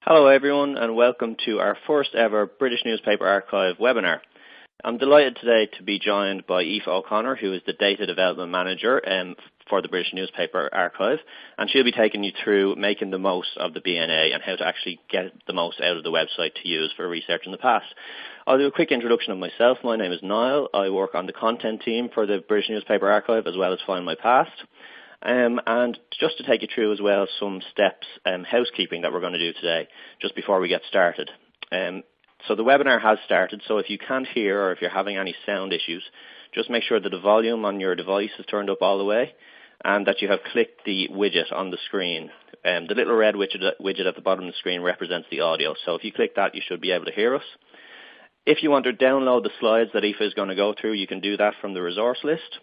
Hello everyone and welcome to our first ever British Newspaper Archive webinar. I'm delighted today to be joined by Aoife O'Connor, who is the Data Development Manager for the British Newspaper Archive, and she'll be taking you through making the most of the BNA and how to actually get the most out of the website to use for research in the past. I'll do a quick introduction of myself. My name is Niall. I work on the content team for the British Newspaper Archive as well as Find My Past. And just to take you through as well some steps, housekeeping that we're going to do today, just before we get started. So the webinar has started, so if you can't hear or if you're having any sound issues, just make sure that the volume on your device is turned up all the way and that you have clicked the widget on the screen. The little red widget at the bottom of the screen represents the audio, so if you click that, you should be able to hear us. If you want to download the slides that Aoife is going to go through, you can do that from the resource list.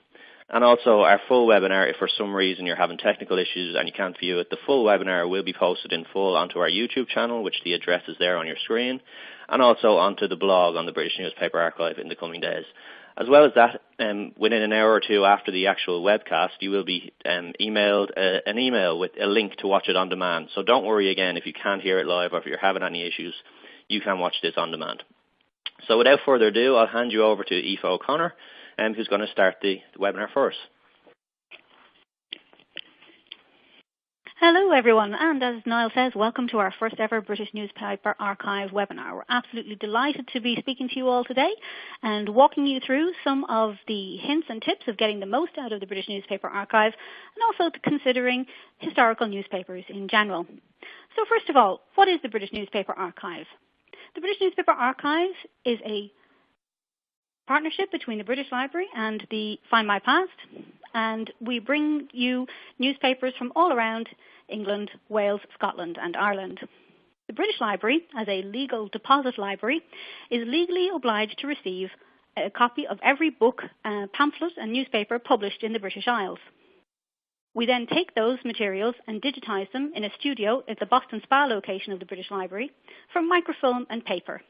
And also our full webinar, if for some reason you're having technical issues and you can't view it, the full webinar will be posted in full onto our YouTube channel, which the address is there on your screen, and also onto the blog on the British Newspaper Archive in the coming days. As well as that, within an hour or two after the actual webcast, you will be emailed an email with a link to watch it on demand. So don't worry again if you can't hear it live or if you're having any issues, you can watch this on demand. So without further ado, I'll hand you over to Aoife O'Connor, who's going to start the webinar for us. Hello everyone, and as Niall says, welcome to our first ever British Newspaper Archive webinar. We're absolutely delighted to be speaking to you all today and walking you through some of the hints and tips of getting the most out of the British Newspaper Archive and also considering historical newspapers in general. So first of all, what is the British Newspaper Archive? The British Newspaper Archive is a partnership between the British Library and the Find My Past, and we bring you newspapers from all around England, Wales, Scotland and Ireland. The British Library, as a legal deposit library, is legally obliged to receive a copy of every book, pamphlet and newspaper published in the British Isles. We then take those materials and digitise them in a studio at the Boston Spa location of the British Library for microfilm and paper.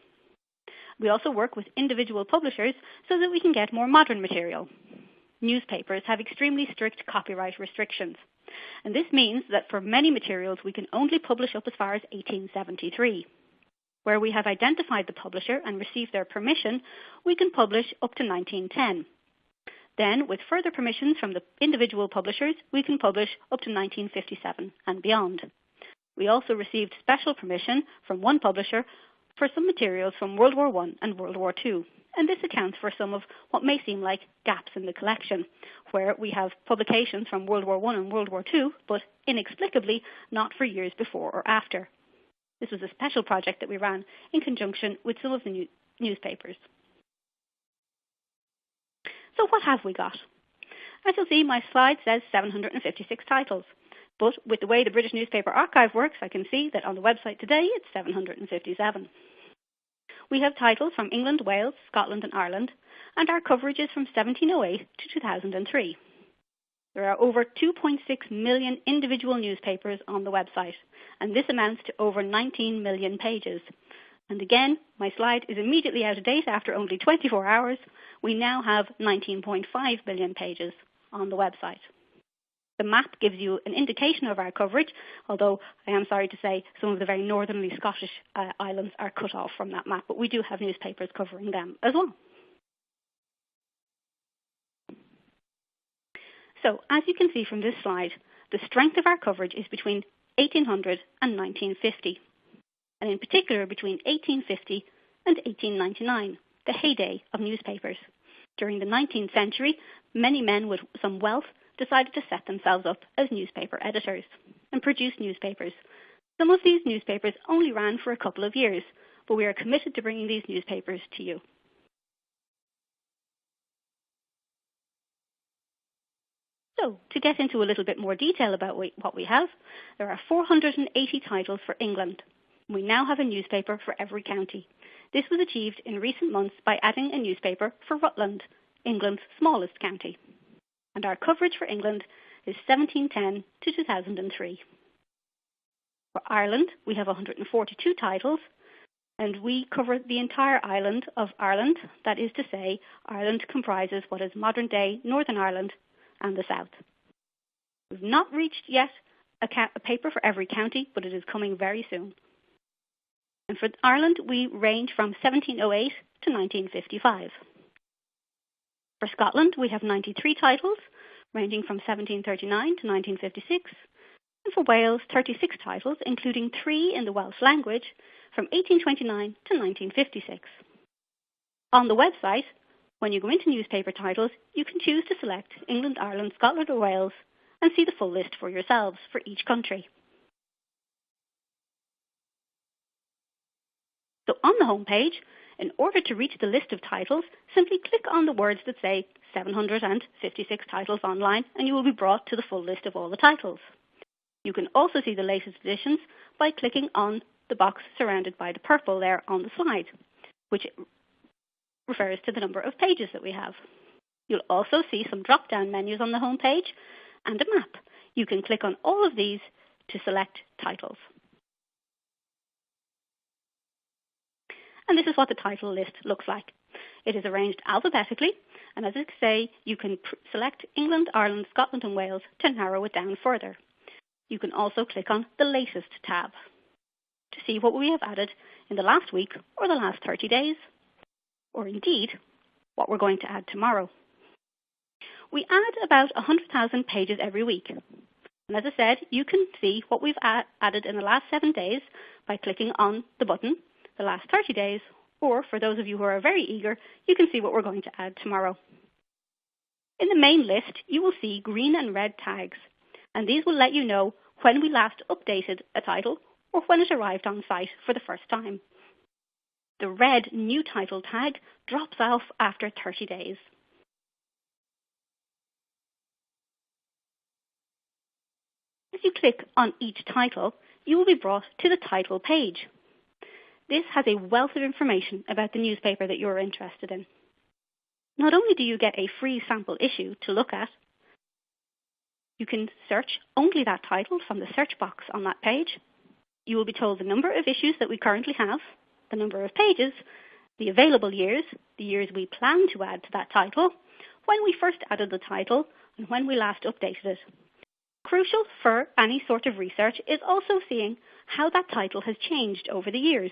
We also work with individual publishers so that we can get more modern material. Newspapers have extremely strict copyright restrictions, and this means that for many materials we can only publish up as far as 1873. Where we have identified the publisher and received their permission, we can publish up to 1910. Then, with further permissions from the individual publishers, we can publish up to 1957 and beyond. We also received special permission from one publisher for some materials from World War I and World War II. And this accounts for some of what may seem like gaps in the collection, where we have publications from World War I and World War II, but inexplicably not for years before or after. This was a special project that we ran in conjunction with some of the newspapers. So what have we got? As you'll see, my slide says 756 titles. But with the way the British Newspaper Archive works, I can see that on the website today it's 757. We have titles from England, Wales, Scotland and Ireland, and our coverage is from 1708 to 2003. There are over 2.6 million individual newspapers on the website, and this amounts to over 19 million pages. And again, my slide is immediately out of date after only 24 hours. We now have 19.5 million pages on the website. The map gives you an indication of our coverage, although I am sorry to say some of the very northerly Scottish islands are cut off from that map, but we do have newspapers covering them as well. So, as you can see from this slide, the strength of our coverage is between 1800 and 1950, and in particular between 1850 and 1899, the heyday of newspapers. During the 19th century, many men with some wealth decided to set themselves up as newspaper editors and produce newspapers. Some of these newspapers only ran for a couple of years, but we are committed to bringing these newspapers to you. So, to get into a little bit more detail about what we have, there are 480 titles for England. We now have a newspaper for every county. This was achieved in recent months by adding a newspaper for Rutland, England's smallest county. And our coverage for England is 1710 to 2003. For Ireland, we have 142 titles, and we cover the entire island of Ireland. That is to say, Ireland comprises what is modern-day Northern Ireland and the South. We've not reached yet a paper for every county, but it is coming very soon. And for Ireland, we range from 1708 to 1955. For Scotland, we have 93 titles, ranging from 1739 to 1956. And for Wales, 36 titles, including 3 in the Welsh language, from 1829 to 1956. On the website, when you go into newspaper titles, you can choose to select England, Ireland, Scotland or Wales and see the full list for yourselves for each country. So on the home page, in order to reach the list of titles, simply click on the words that say 756 titles online and you will be brought to the full list of all the titles. You can also see the latest editions by clicking on the box surrounded by the purple there on the slide, which refers to the number of pages that we have. You'll also see some drop-down menus on the home page and a map. You can click on all of these to select titles. And this is what the title list looks like. It is arranged alphabetically, and as I say, you can select England, Ireland, Scotland and Wales to narrow it down further. You can also click on the Latest tab to see what we have added in the last week or the last 30 days, or indeed, what we're going to add tomorrow. We add about 100,000 pages every week. And as I said, you can see what we've added in the last 7 days by clicking on the button, the last 30 days, or for those of you who are very eager, you can see what we're going to add tomorrow. In the main list, you will see green and red tags, and these will let you know when we last updated a title or when it arrived on site for the first time. The red new title tag drops off after 30 days. As you click on each title, you will be brought to the title page. This has a wealth of information about the newspaper that you're interested in. Not only do you get a free sample issue to look at, you can search only that title from the search box on that page. You will be told the number of issues that we currently have, the number of pages, the available years, the years we plan to add to that title, when we first added the title, and when we last updated it. Crucial for any sort of research is also seeing how that title has changed over the years.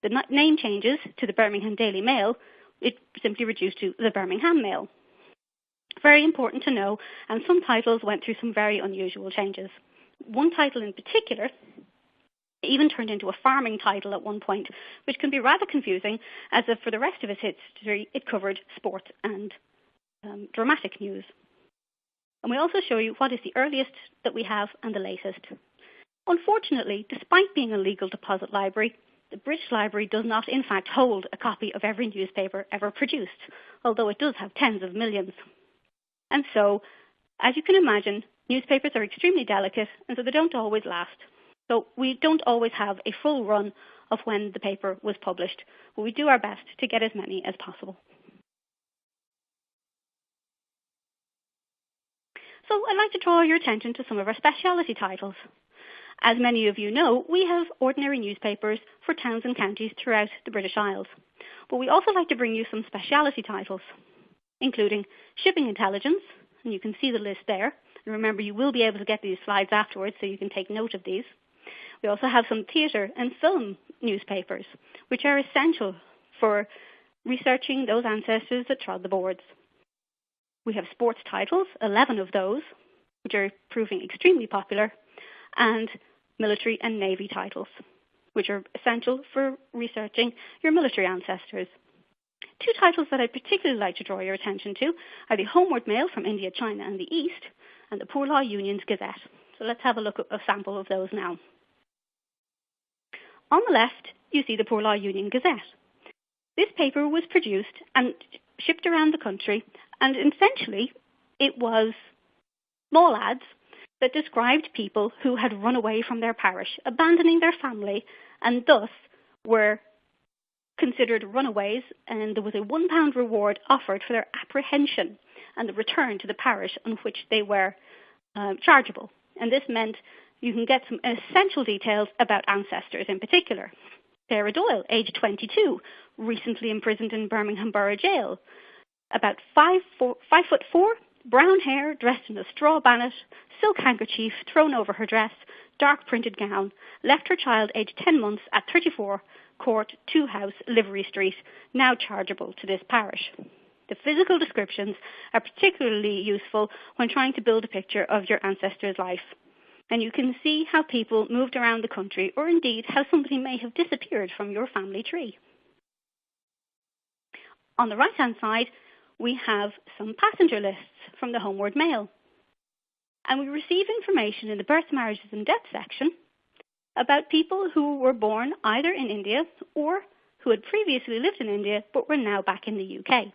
The name changes to the Birmingham Daily Mail, it simply reduced to the Birmingham Mail. Very important to know, and some titles went through some very unusual changes. One title in particular even turned into a farming title at one point, which can be rather confusing, as if for the rest of its history it covered sport and dramatic news. And we also show you what is the earliest that we have and the latest. Unfortunately, despite being a legal deposit library, the British Library does not in fact hold a copy of every newspaper ever produced, although it does have tens of millions. And so, as you can imagine, newspapers are extremely delicate, and so they don't always last. So we don't always have a full run of when the paper was published, but we do our best to get as many as possible. So I'd like to draw your attention to some of our speciality titles. As many of you know, we have ordinary newspapers for towns and counties throughout the British Isles. But we also like to bring you some speciality titles, including shipping intelligence, and you can see the list there. And remember, you will be able to get these slides afterwards, so you can take note of these. We also have some theatre and film newspapers, which are essential for researching those ancestors that trod the boards. We have sports titles, 11 of those, which are proving extremely popular, and military and navy titles, which are essential for researching your military ancestors. Two titles that I'd particularly like to draw your attention to are the Homeward Mail from India, China and the East, and the Poor Law Union's Gazette. So let's have a look at a sample of those now. On the left, you see the Poor Law Union Gazette. This paper was produced and shipped around the country, and essentially it was small ads that described people who had run away from their parish, abandoning their family, and thus were considered runaways, and there was a £1 reward offered for their apprehension and the return to the parish on which they were chargeable. And this meant you can get some essential details about ancestors in particular. Sarah Doyle, age 22, recently imprisoned in Birmingham Borough Jail. About 5'4", brown hair dressed in a straw bonnet, silk handkerchief thrown over her dress, dark printed gown, left her child aged 10 months at 34 Court 2 House, Livery Street, now chargeable to this parish. The physical descriptions are particularly useful when trying to build a picture of your ancestor's life. And you can see how people moved around the country, or indeed how somebody may have disappeared from your family tree. On the right-hand side, we have some passenger lists from the Homeward Mail. And we receive information in the births, marriages and deaths section about people who were born either in India or who had previously lived in India but were now back in the UK.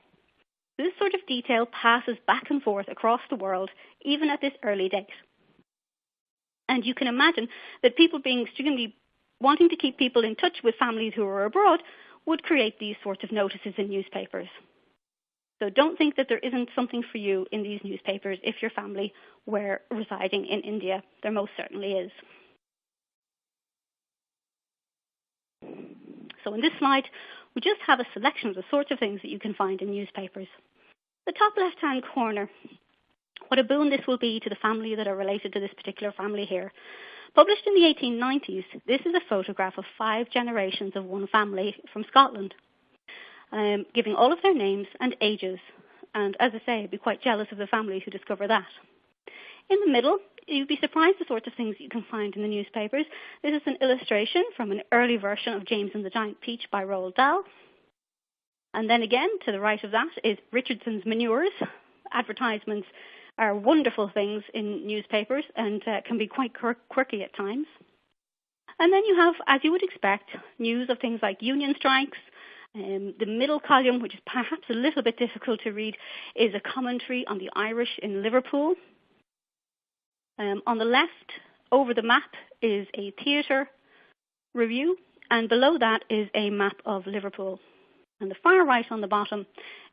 This sort of detail passes back and forth across the world, even at this early date. And you can imagine that people being extremely wanting to keep people in touch with families who are abroad would create these sorts of notices in newspapers. So don't think that there isn't something for you in these newspapers if your family were residing in India. There most certainly is. So in this slide, we just have a selection of the sorts of things that you can find in newspapers. The top left-hand corner, what a boon this will be to the family that are related to this particular family here. Published in the 1890s, this is a photograph of 5 generations of one family from Scotland, giving all of their names and ages. And as I say, I'd be quite jealous of the families who discover that. In the middle, you'd be surprised the sorts of things you can find in the newspapers. This is an illustration from an early version of James and the Giant Peach by Roald Dahl. And then again, to the right of that is Richardson's Manures. Advertisements are wonderful things in newspapers and can be quite quirky at times. And then you have, as you would expect, news of things like union strikes. The middle column, which is perhaps a little bit difficult to read, is a commentary on the Irish in Liverpool. On the left, over the map, is a theatre review, and below that is a map of Liverpool. And the far right on the bottom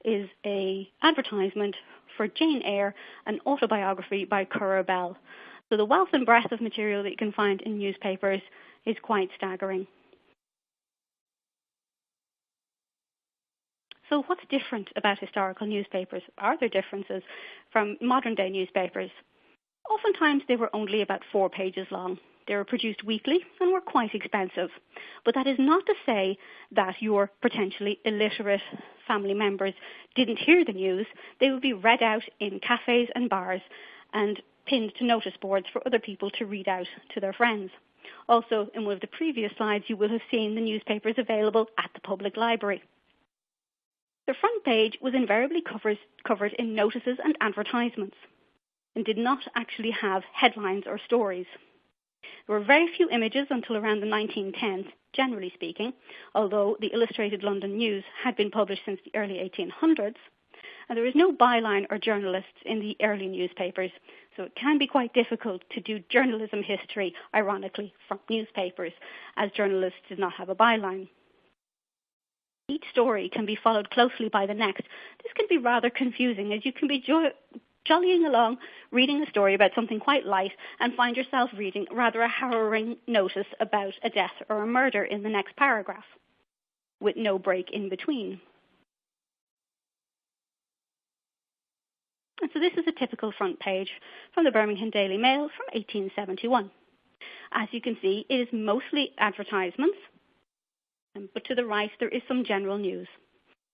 is an advertisement for Jane Eyre, an autobiography by Currer Bell. So the wealth and breadth of material that you can find in newspapers is quite staggering. So what's different about historical newspapers? Are there differences from modern-day newspapers? Oftentimes they were only about 4 pages long. They were produced weekly and were quite expensive. But that is not to say that your potentially illiterate family members didn't hear the news. They would be read out in cafes and bars and pinned to notice boards for other people to read out to their friends. Also, in one of the previous slides, you will have seen the newspapers available at the public library. The front page was invariably covered in notices and advertisements and did not actually have headlines or stories. There were very few images until around the 1910s, generally speaking, although the Illustrated London News had been published since the early 1800s, and there is no byline or journalists in the early newspapers, so it can be quite difficult to do journalism history, ironically, from newspapers, as journalists did not have a byline. Each story can be followed closely by the next. This can be rather confusing, as you can be jollying along, reading a story about something quite light, and find yourself reading rather a harrowing notice about a death or a murder in the next paragraph, with no break in between. And so this is a typical front page from the Birmingham Daily Mail from 1871. As you can see, it is mostly advertisements, but to the right there is some general news.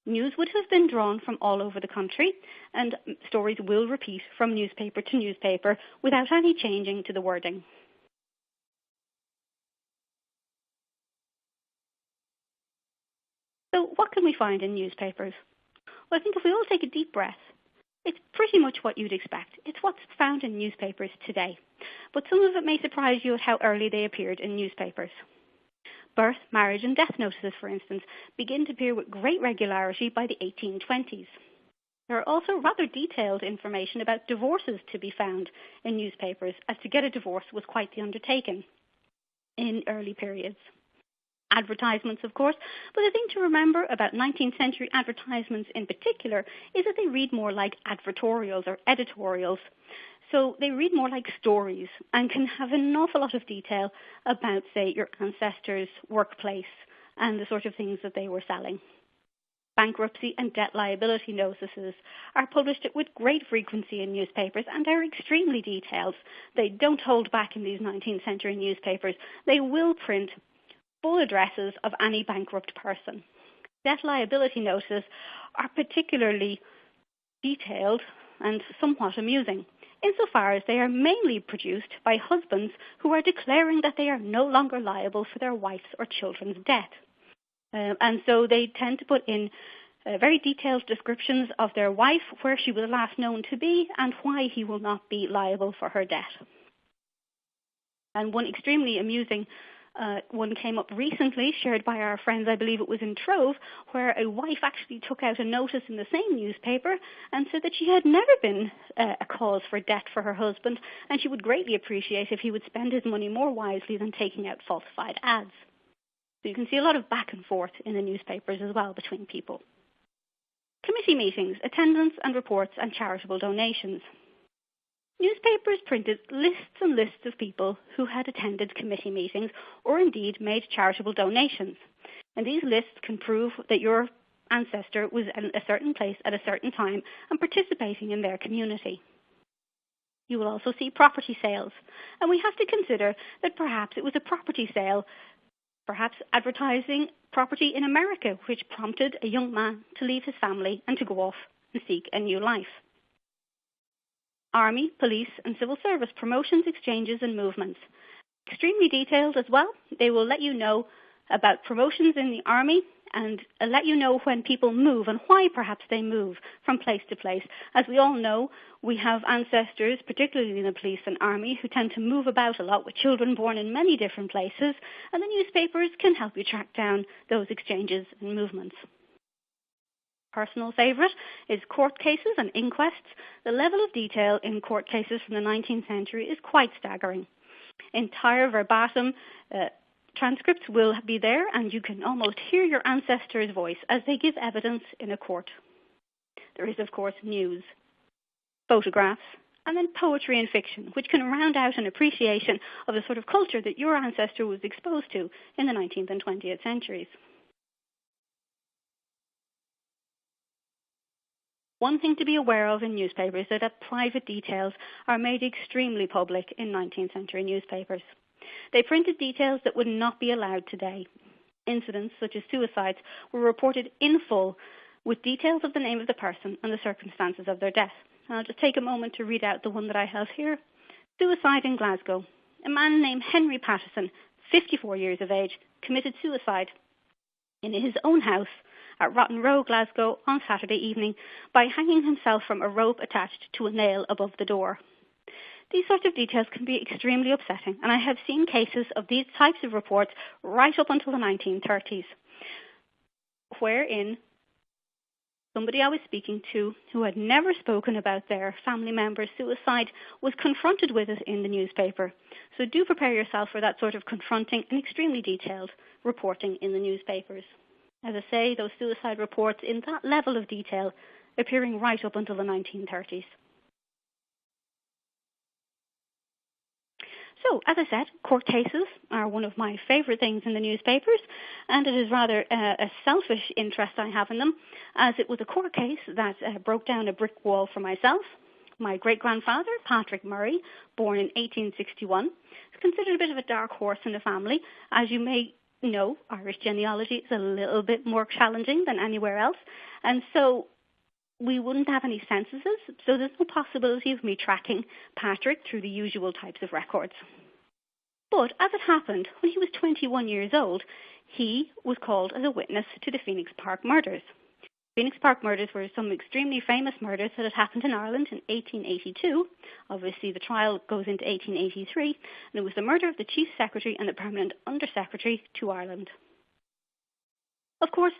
News would have been drawn from all over the country, and stories will repeat from newspaper to newspaper without any changing to the wording. So what can we find in newspapers? Well, I think if we all take a deep breath, it's pretty much what you'd expect. It's what's found in newspapers today. But some of it may surprise you at how early they appeared in newspapers. Birth, marriage and death notices, for instance, begin to appear with great regularity by the 1820s. There are also rather detailed information about divorces to be found in newspapers, as to get a divorce was quite the undertaking in early periods. Advertisements, of course, but the thing to remember about 19th century advertisements in particular is that they read more like advertorials or editorials. So they read more like stories and can have an awful lot of detail about, say, your ancestors' workplace and the sort of things that they were selling. Bankruptcy and debt liability notices are published with great frequency in newspapers and are extremely detailed. They don't hold back in these 19th century newspapers. They will print full addresses of any bankrupt person. Debt liability notices are particularly detailed and somewhat amusing, insofar as they are mainly produced by husbands who are declaring that they are no longer liable for their wife's or children's debt. And so they tend to put in very detailed descriptions of their wife, where she was last known to be, and why he will not be liable for her debt. And one extremely amusing one came up recently, shared by our friends, I believe it was in Trove, where a wife actually took out a notice in the same newspaper and said that she had never been a cause for debt for her husband, and she would greatly appreciate if he would spend his money more wisely than taking out falsified ads. So you can see a lot of back and forth in the newspapers as well between people. Committee meetings, attendance and reports, and charitable donations. Newspapers printed lists and lists of people who had attended committee meetings or indeed made charitable donations. And these lists can prove that your ancestor was in a certain place at a certain time and participating in their community. You will also see property sales, and we have to consider that perhaps it was a property sale, perhaps advertising property in America, which prompted a young man to leave his family and to go off and seek a new life. Army, police and civil service promotions, exchanges and movements. Extremely detailed as well. They will let you know about promotions in the army and let you know when people move and why perhaps they move from place to place. As we all know, we have ancestors, particularly in the police and army, who tend to move about a lot with children born in many different places, and the newspapers can help you track down those exchanges and movements. Personal favourite is court cases and inquests. The level of detail in court cases from the 19th century is quite staggering. Entire verbatim transcripts will be there, and you can almost hear your ancestor's voice as they give evidence in a court. There is, of course, news, photographs, and then poetry and fiction, which can round out an appreciation of the sort of culture that your ancestor was exposed to in the 19th and 20th centuries. One thing to be aware of in newspapers is that private details are made extremely public in 19th century newspapers. They printed details that would not be allowed today. Incidents such as suicides were reported in full with details of the name of the person and the circumstances of their death. I'll just take a moment to read out the one that I have here. Suicide in Glasgow. A man named Henry Patterson, 54 years of age, committed suicide in his own house at Rotten Row, Glasgow, on Saturday evening by hanging himself from a rope attached to a nail above the door. These sorts of details can be extremely upsetting, and I have seen cases of these types of reports right up until the 1930s, wherein somebody I was speaking to who had never spoken about their family member's suicide was confronted with it in the newspaper. So do prepare yourself for that sort of confronting and extremely detailed reporting in the newspapers. As I say, those suicide reports in that level of detail appearing right up until the 1930s. So, as I said, court cases are one of my favourite things in the newspapers, and it is rather a selfish interest I have in them, as it was a court case that broke down a brick wall for myself. My great-grandfather, Patrick Murray, born in 1861, is considered a bit of a dark horse in the family. As you may know, Irish genealogy is a little bit more challenging than anywhere else, and so we wouldn't have any censuses, so there's no possibility of me tracking Patrick through the usual types of records. But as it happened, when he was 21 years old, he was called as a witness to the Phoenix Park murders. Phoenix Park murders were some extremely famous murders that had happened in Ireland in 1882. Obviously, the trial goes into 1883, and it was the murder of the Chief Secretary and the Permanent Under-Secretary to Ireland. Of course,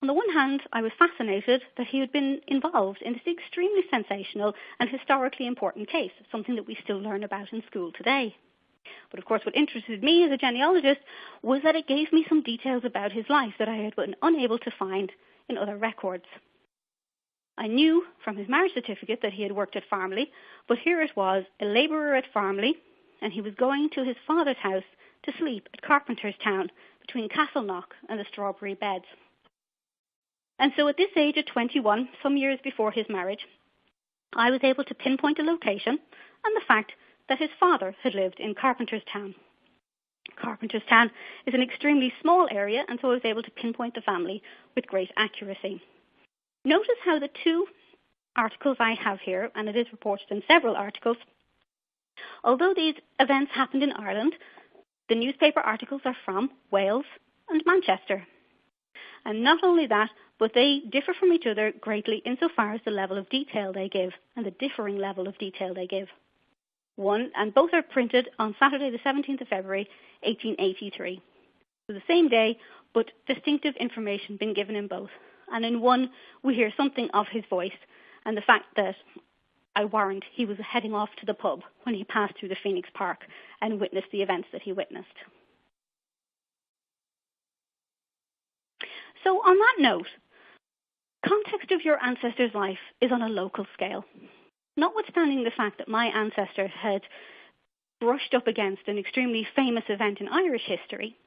on the one hand, I was fascinated that he had been involved in this extremely sensational and historically important case, something that we still learn about in school today. But of course, what interested me as a genealogist was that it gave me some details about his life that I had been unable to find in other records. I knew from his marriage certificate that he had worked at Farmley, but here it was, a labourer at Farmley, and he was going to his father's house to sleep at Carpenterstown between Castleknock and the Strawberry Beds. And so at this age of 21, some years before his marriage, I was able to pinpoint a location and the fact that his father had lived in Carpenterstown. Carpenterstown is an extremely small area, and so I was able to pinpoint the family with great accuracy. Notice how the two articles I have here, and it is reported in several articles, although these events happened in Ireland, the newspaper articles are from Wales and Manchester. And not only that, but they differ from each other greatly insofar as the level of detail they give and the differing level of detail they give. And both are printed on Saturday the 17th of February, 1883. So the same day, but distinctive information being given in both. And in one, we hear something of his voice and the fact that I warrant he was heading off to the pub when he passed through the Phoenix Park and witnessed the events that he witnessed. So on that note, context of your ancestor's life is on a local scale. Notwithstanding the fact that my ancestor had brushed up against an extremely famous event in Irish history,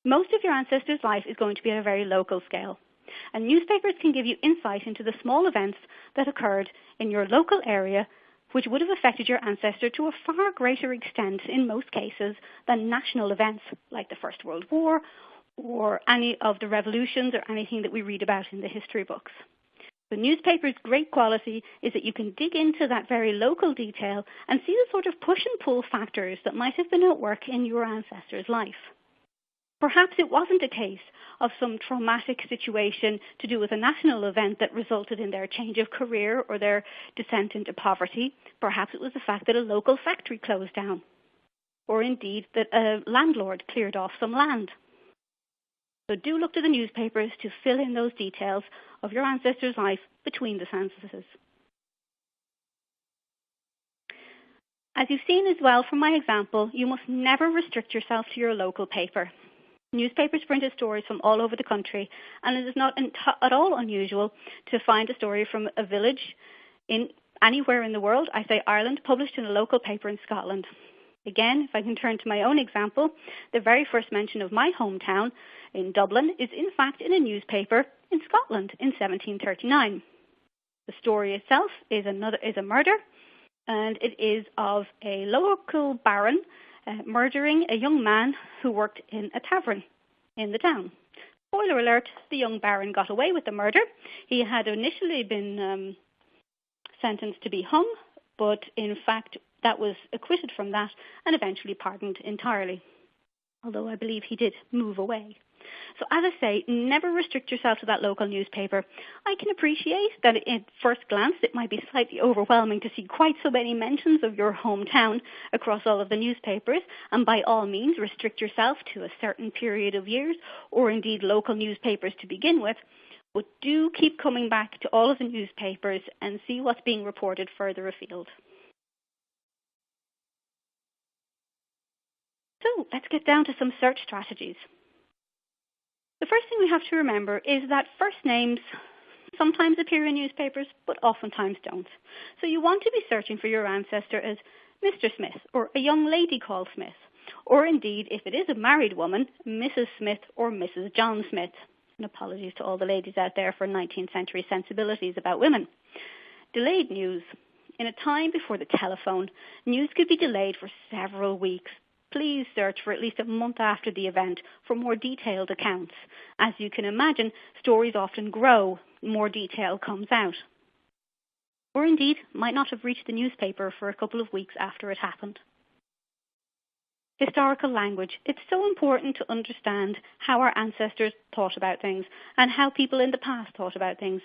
most of your ancestor's life is going to be at a very local scale. And newspapers can give you insight into the small events that occurred in your local area, which would have affected your ancestor to a far greater extent in most cases than national events like the First World War or any of the revolutions or anything that we read about in the history books. The newspaper's great quality is that you can dig into that very local detail and see the sort of push and pull factors that might have been at work in your ancestor's life. Perhaps it wasn't a case of some traumatic situation to do with a national event that resulted in their change of career or their descent into poverty. Perhaps it was the fact that a local factory closed down, or indeed that a landlord cleared off some land. So do look to the newspapers to fill in those details of your ancestor's life between the censuses. As you've seen as well from my example, you must never restrict yourself to your local paper. Newspapers printed stories from all over the country, and it is not at all unusual to find a story from a village anywhere in the world, I say Ireland, published in a local paper in Scotland. Again, if I can turn to my own example, the very first mention of my hometown in Dublin is in fact in a newspaper in Scotland in 1739. The story itself is a murder, and it is of a local baron murdering a young man who worked in a tavern in the town. Spoiler alert, the young baron got away with the murder. He had initially been sentenced to be hung, but in fact that was acquitted from that and eventually pardoned entirely, although I believe he did move away. So as I say, never restrict yourself to that local newspaper. I can appreciate that at first glance it might be slightly overwhelming to see quite so many mentions of your hometown across all of the newspapers, and by all means restrict yourself to a certain period of years or indeed local newspapers to begin with, but do keep coming back to all of the newspapers and see what's being reported further afield. So let's get down to some search strategies. The first thing we have to remember is that first names sometimes appear in newspapers, but oftentimes don't. So you want to be searching for your ancestor as Mr. Smith or a young lady called Smith, or indeed, if it is a married woman, Mrs. Smith or Mrs. John Smith. And apologies to all the ladies out there for 19th century sensibilities about women. Delayed news. In a time before the telephone, news could be delayed for several weeks. Please search for at least a month after the event for more detailed accounts. As you can imagine, stories often grow, more detail comes out. Or indeed, might not have reached the newspaper for a couple of weeks after it happened. Historical language. It's so important to understand how our ancestors thought about things and how people in the past thought about things.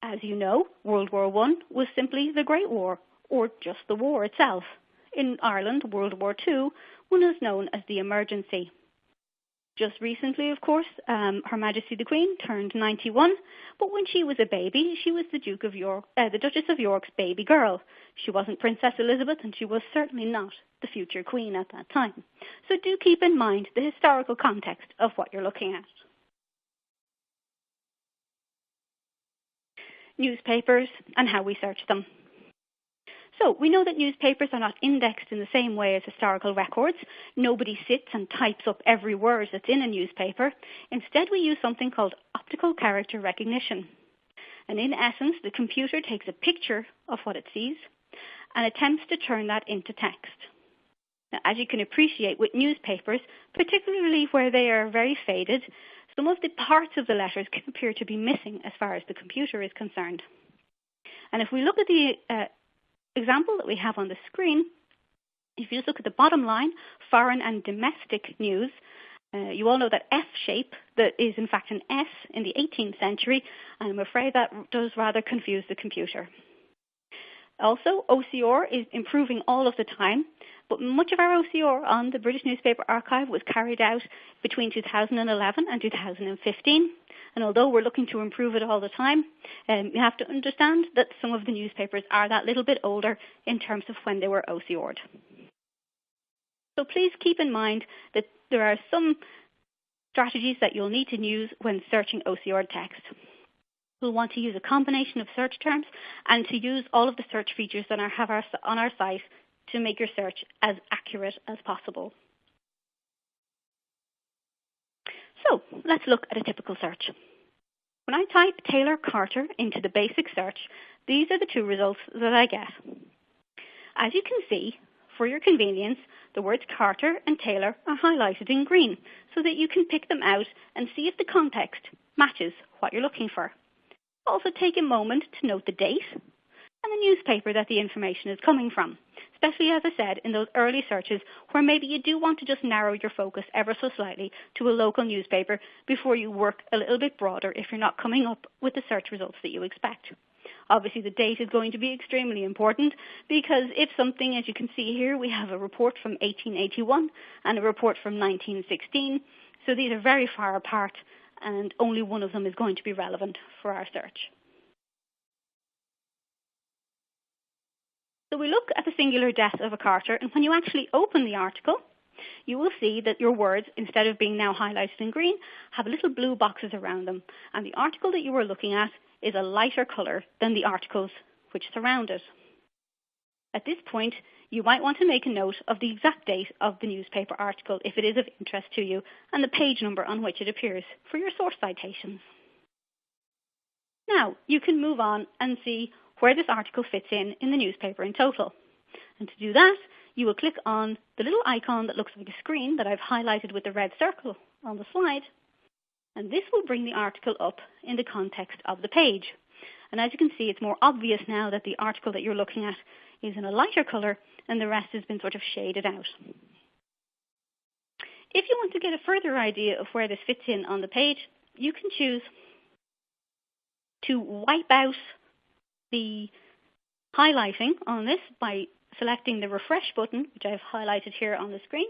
As you know, World War I was simply the Great War, or just the war itself. In Ireland, World War II was known as the Emergency. Just recently, of course, Her Majesty the Queen turned 91, but when she was a baby, she was the Duchess of York's baby girl. She wasn't Princess Elizabeth, and she was certainly not the future Queen at that time. So do keep in mind the historical context of what you're looking at. Newspapers and how we search them. So we know that newspapers are not indexed in the same way as historical records. Nobody sits and types up every word that's in a newspaper. Instead, we use something called optical character recognition. And in essence, the computer takes a picture of what it sees and attempts to turn that into text. Now, as you can appreciate with newspapers, particularly where they are very faded, some of the parts of the letters can appear to be missing as far as the computer is concerned. And if we look at the example that we have on the screen, if you just look at the bottom line, foreign and domestic news, you all know that F shape that is in fact an S in the 18th century, and I'm afraid that does rather confuse the computer. Also, OCR is improving all of the time, but much of our OCR on the British Newspaper Archive was carried out between 2011 and 2015. And although we're looking to improve it all the time, you have to understand that some of the newspapers are that little bit older in terms of when they were OCR'd. So please keep in mind that there are some strategies that you'll need to use when searching OCR text. We'll want to use a combination of search terms and to use all of the search features that have on our site to make your search as accurate as possible. So let's look at a typical search. When I type Taylor Carter into the basic search, these are the two results that I get. As you can see, for your convenience, the words Carter and Taylor are highlighted in green so that you can pick them out and see if the context matches what you're looking for. Also take a moment to note the date and the newspaper that the information is coming from, especially, as I said, in those early searches where maybe you do want to just narrow your focus ever so slightly to a local newspaper before you work a little bit broader if you're not coming up with the search results that you expect. Obviously, the date is going to be extremely important because if something, as you can see here, we have a report from 1881 and a report from 1916, so these are very far apart and only one of them is going to be relevant for our search. So we look at the singular death of a Carter, and when you actually open the article, you will see that your words, instead of being now highlighted in green, have little blue boxes around them, and the article that you are looking at is a lighter colour than the articles which surround it. At this point, you might want to make a note of the exact date of the newspaper article if it is of interest to you, and the page number on which it appears for your source citations. Now, you can move on and see where this article fits in the newspaper in total. And to do that, you will click on the little icon that looks like a screen that I've highlighted with the red circle on the slide, and this will bring the article up in the context of the page. And as you can see, it's more obvious now that the article that you're looking at is in a lighter colour and the rest has been sort of shaded out. If you want to get a further idea of where this fits in on the page, you can choose to wipe out the highlighting on this by selecting the refresh button, which I've highlighted here on the screen.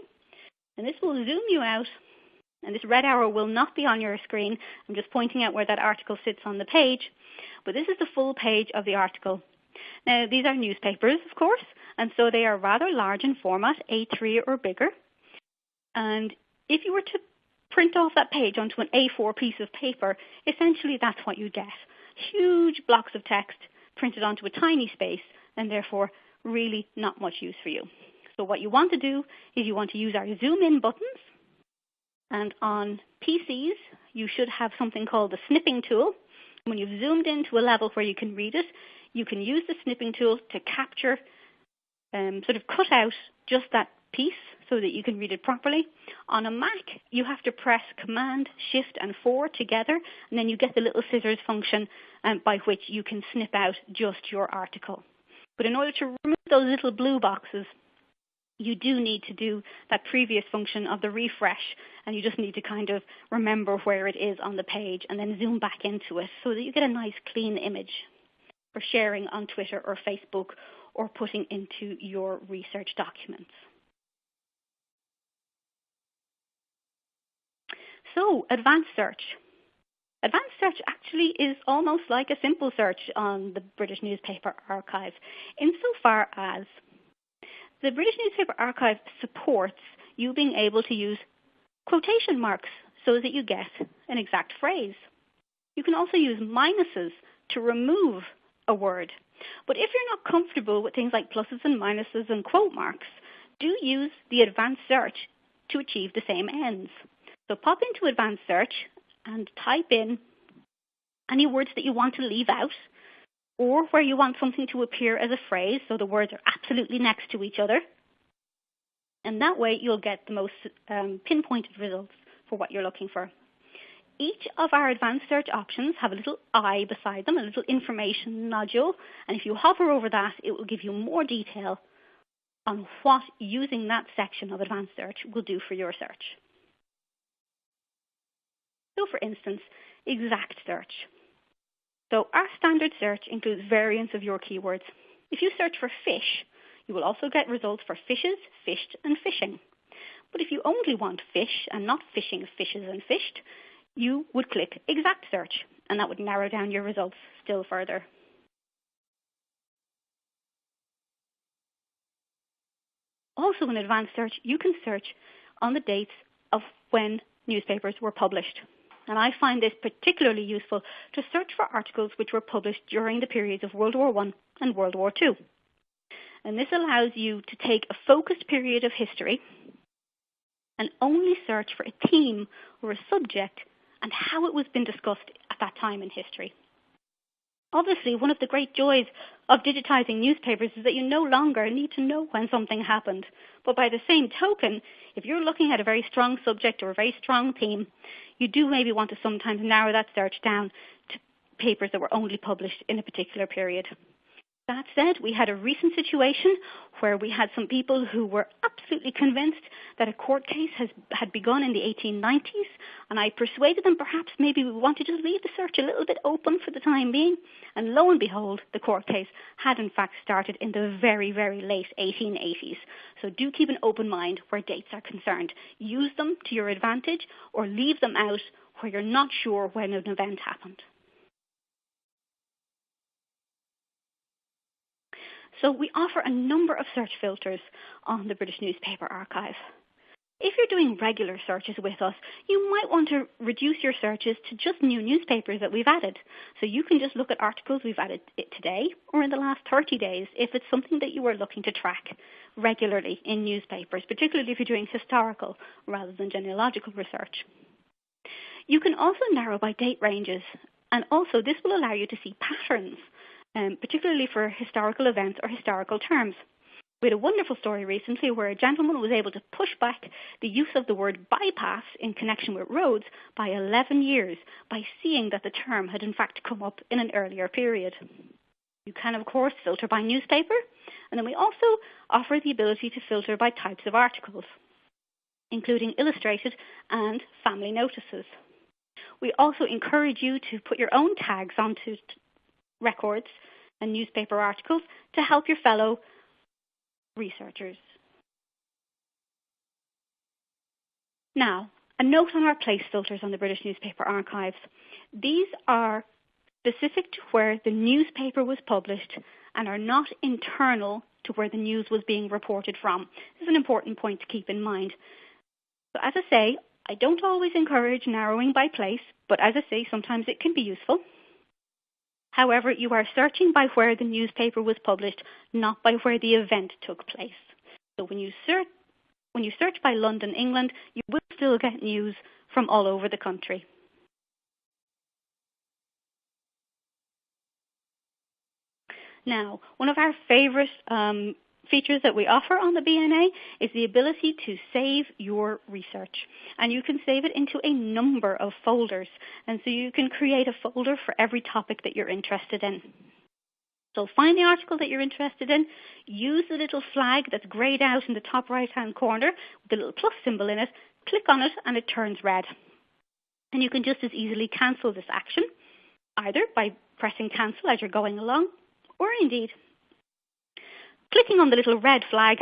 And this will zoom you out, and this red arrow will not be on your screen. I'm just pointing out where that article sits on the page. But this is the full page of the article. Now, these are newspapers, of course, and so they are rather large in format, A3 or bigger. And if you were to print off that page onto an A4 piece of paper, essentially that's what you get. Huge blocks of text printed onto a tiny space, and therefore really not much use for you. So what you want to do is you want to use our zoom in buttons, and on PCs you should have something called the snipping tool. When you've zoomed into a level where you can read it, you can use the snipping tool to capture, sort of cut out just that piece so that you can read it properly. On a Mac, you have to press Command, Shift and 4 together, and then you get the little scissors function by which you can snip out just your article. But in order to remove those little blue boxes, you do need to do that previous function of the refresh, and you just need to kind of remember where it is on the page and then zoom back into it so that you get a nice clean image for sharing on Twitter or Facebook or putting into your research documents. So, advanced search. Advanced search actually is almost like a simple search on the British Newspaper Archive, insofar as the British Newspaper Archive supports you being able to use quotation marks so that you get an exact phrase. You can also use minuses to remove a word. But if you're not comfortable with things like pluses and minuses and quote marks, do use the advanced search to achieve the same ends. So pop into advanced search and type in any words that you want to leave out, or where you want something to appear as a phrase, so the words are absolutely next to each other. And that way you'll get the most pinpointed results for what you're looking for. Each of our advanced search options have a little eye beside them, a little information nodule, and if you hover over that, it will give you more detail on what using that section of advanced search will do for your search. So for instance, exact search. So our standard search includes variants of your keywords. If you search for fish, you will also get results for fishes, fished, and fishing. But if you only want fish and not fishing, fishes, and fished, you would click exact search, and that would narrow down your results still further. Also in advanced search, you can search on the dates of when newspapers were published. And I find this particularly useful to search for articles which were published during the periods of World War I and World War II. And this allows you to take a focused period of history and only search for a theme or a subject and how it was being discussed at that time in history. Obviously, one of the great joys of digitizing newspapers is that you no longer need to know when something happened. But by the same token, if you're looking at a very strong subject or a very strong theme, you do maybe want to sometimes narrow that search down to papers that were only published in a particular period. That said, we had a recent situation where we had some people who were absolutely convinced that a court case had begun in the 1890s, and I persuaded them perhaps maybe we want to just leave the search a little bit open for the time being, and lo and behold, the court case had in fact started in the very, very late 1880s. So do keep an open mind where dates are concerned. Use them to your advantage or leave them out where you're not sure when an event happened. So we offer a number of search filters on the British Newspaper Archive. If you're doing regular searches with us, you might want to reduce your searches to just new newspapers that we've added. So you can just look at articles we've added today or in the last 30 days if it's something that you are looking to track regularly in newspapers, particularly if you're doing historical rather than genealogical research. You can also narrow by date ranges, and also this will allow you to see patterns, particularly for historical events or historical terms. We had a wonderful story recently where a gentleman was able to push back the use of the word bypass in connection with roads by 11 years by seeing that the term had in fact come up in an earlier period. You can, of course, filter by newspaper, and then we also offer the ability to filter by types of articles, including illustrated and family notices. We also encourage you to put your own tags onto records and newspaper articles to help your fellow researchers. Now, a note on our place filters on the British Newspaper Archives. These are specific to where the newspaper was published and are not internal to where the news was being reported from. This is an important point to keep in mind. So as I say, I don't always encourage narrowing by place, but as I say, sometimes it can be useful. However, you are searching by where the newspaper was published, not by where the event took place. So when you search by London, England, you will still get news from all over the country. Now, one of our favourite features that we offer on the BNA is the ability to save your research. And you can save it into a number of folders. And so you can create a folder for every topic that you're interested in. So find the article that you're interested in, use the little flag that's grayed out in the top right-hand corner with the little plus symbol in it, click on it and it turns red. And you can just as easily cancel this action, either by pressing cancel as you're going along, or indeed clicking on the little red flag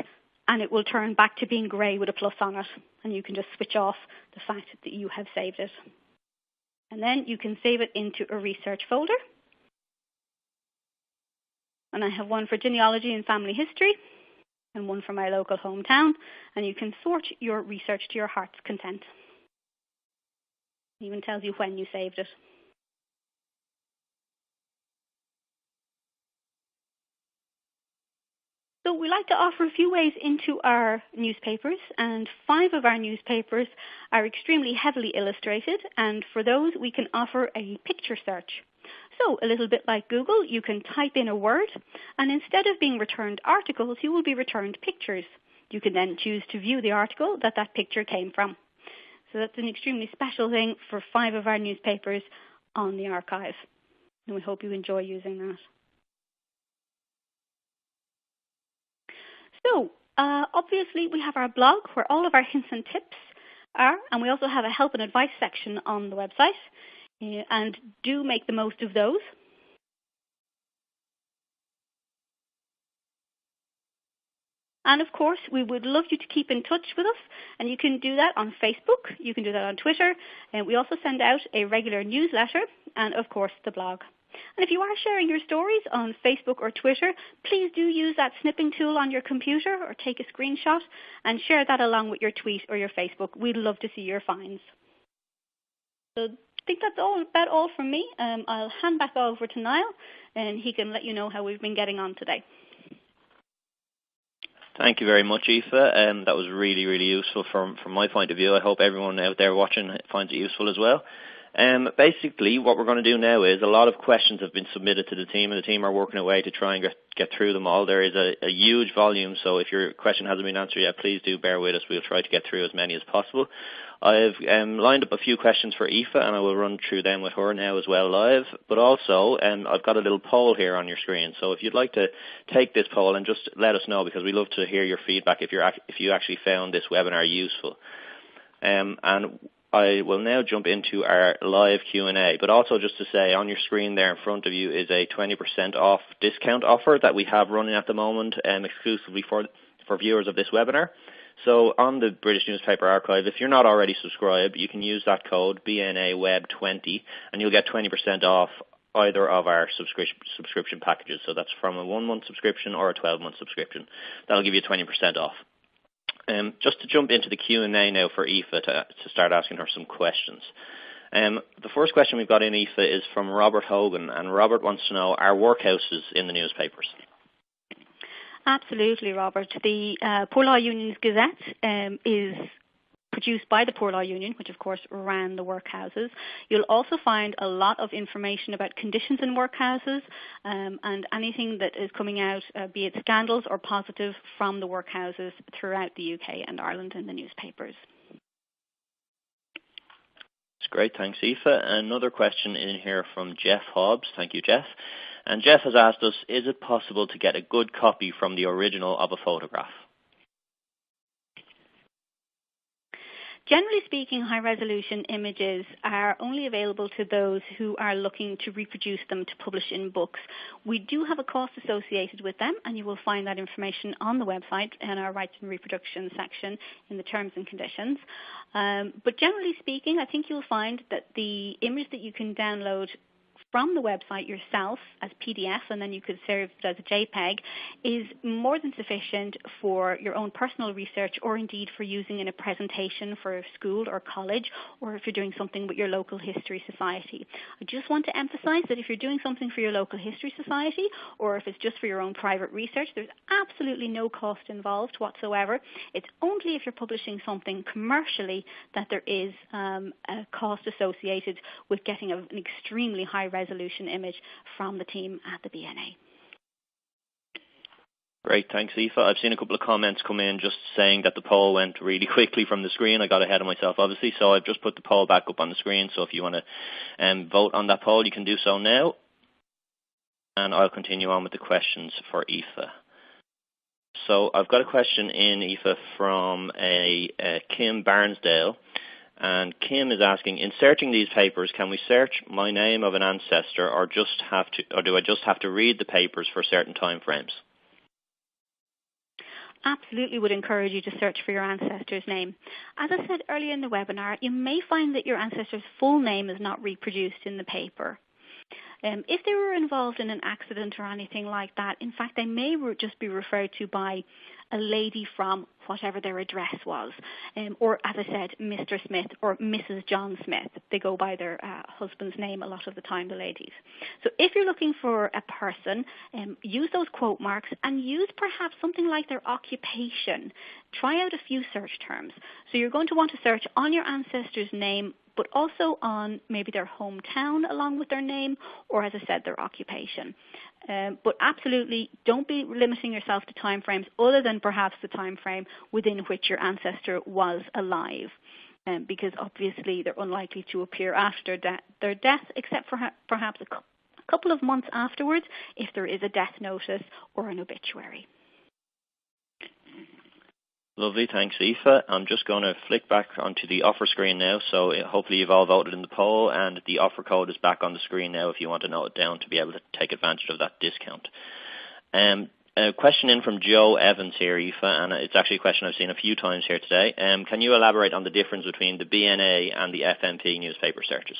and it will turn back to being grey with a plus on it, and you can just switch off the fact that you have saved it. And then you can save it into a research folder. And I have one for genealogy and family history and one for my local hometown, and you can sort your research to your heart's content. It even tells you when you saved it. So we like to offer a few ways into our newspapers, and 5 of our newspapers are extremely heavily illustrated, and for those we can offer a picture search. So a little bit like Google, you can type in a word, and instead of being returned articles, you will be returned pictures. You can then choose to view the article that picture came from. So that's an extremely special thing for 5 of our newspapers on the archive, and we hope you enjoy using that. So, obviously, we have our blog where all of our hints and tips are, and we also have a help and advice section on the website, and do make the most of those. And of course, we would love you to keep in touch with us, and you can do that on Facebook, you can do that on Twitter, and we also send out a regular newsletter, and of course, the blog. And if you are sharing your stories on Facebook or Twitter, please do use that snipping tool on your computer or take a screenshot and share that along with your tweet or your Facebook. We'd love to see your finds. So I think that's about all from me. I'll hand back over to Niall, and he can let you know how we've been getting on today. Thank you very much, Aoife. That was really, really useful from my point of view. I hope everyone out there watching finds it useful as well. Basically, what we're going to do now is a lot of questions have been submitted to the team, and the team are working away to try and get through them all. There is a huge volume, so if your question hasn't been answered yet, please do bear with us. We'll try to get through as many as possible. I've lined up a few questions for Aoife, and I will run through them with her now as well live. But also, I've got a little poll here on your screen, so if you'd like to take this poll and just let us know, because we love to hear your feedback if you actually found this webinar useful. And I will now jump into our live Q&A, but also just to say on your screen there in front of you is a 20% off discount offer that we have running at the moment exclusively for viewers of this webinar. So on the British Newspaper Archive, if you're not already subscribed, you can use that code BNAWeb20 and you'll get 20% off either of our subscription packages. So that's from a 1-month subscription or a 12-month subscription. That'll give you 20% off. Just to jump into the Q&A now for Aoife to start asking her some questions. The first question we've got in, Aoife, is from Robert Hogan, and Robert wants to know, are workhouses in the newspapers? Absolutely, Robert. The Poor Law Union's Gazette is produced by the Poor Law Union, which of course ran the workhouses. You'll also find a lot of information about conditions in workhouses and anything that is coming out, be it scandals or positive, from the workhouses throughout the UK and Ireland in the newspapers. That's great, thanks Aoife. Another question in here from Jeff Hobbs. Thank you, Jeff. And Jeff has asked us, is it possible to get a good copy from the original of a photograph? Generally speaking, high-resolution images are only available to those who are looking to reproduce them to publish in books. We do have a cost associated with them, and you will find that information on the website in our Rights and Reproduction section in the Terms and Conditions. But generally speaking, I think you'll find that the image that you can download from the website yourself as PDF, and then you could serve it as a JPEG, is more than sufficient for your own personal research, or indeed for using in a presentation for a school or college, or if you're doing something with your local history society. I just want to emphasize that if you're doing something for your local history society, or if it's just for your own private research, there's absolutely no cost involved whatsoever. It's only if you're publishing something commercially that there is a cost associated with getting an extremely high resolution image from the team at the BNA. Great, thanks Aoife. I've seen a couple of comments come in just saying that the poll went really quickly from the screen. I got ahead of myself obviously, so I've just put the poll back up on the screen, so if you want to vote on that poll, you can do so now. And I'll continue on with the questions for Aoife. So I've got a question in, Aoife, from Kim Barnsdale. And Kim is asking, in searching these papers, can we search my name of an ancestor, or do I just have to read the papers for certain time frames? Absolutely would encourage you to search for your ancestor's name. As I said earlier in the webinar, you may find that your ancestor's full name is not reproduced in the paper. If they were involved in an accident or anything like that, in fact, they may just be referred to by a lady from whatever their address was, or, as I said, Mr. Smith or Mrs. John Smith. They go by their husband's name a lot of the time, the ladies. So if you're looking for a person, use those quote marks and use perhaps something like their occupation. Try out a few search terms. So you're going to want to search on your ancestor's name, but also on maybe their hometown along with their name, or, as I said, their occupation. But absolutely don't be limiting yourself to time frames other than perhaps the time frame within which your ancestor was alive, because obviously they're unlikely to appear after their death, except for perhaps a couple of months afterwards if there is a death notice or an obituary. Lovely, thanks Aoife. I'm just going to flick back onto the offer screen now, so hopefully you've all voted in the poll, and the offer code is back on the screen now if you want to note it down to be able to take advantage of that discount. A question in from Joe Evans here, Aoife, and it's actually a question I've seen a few times here today. Can you elaborate on the difference between the BNA and the FMP newspaper searches?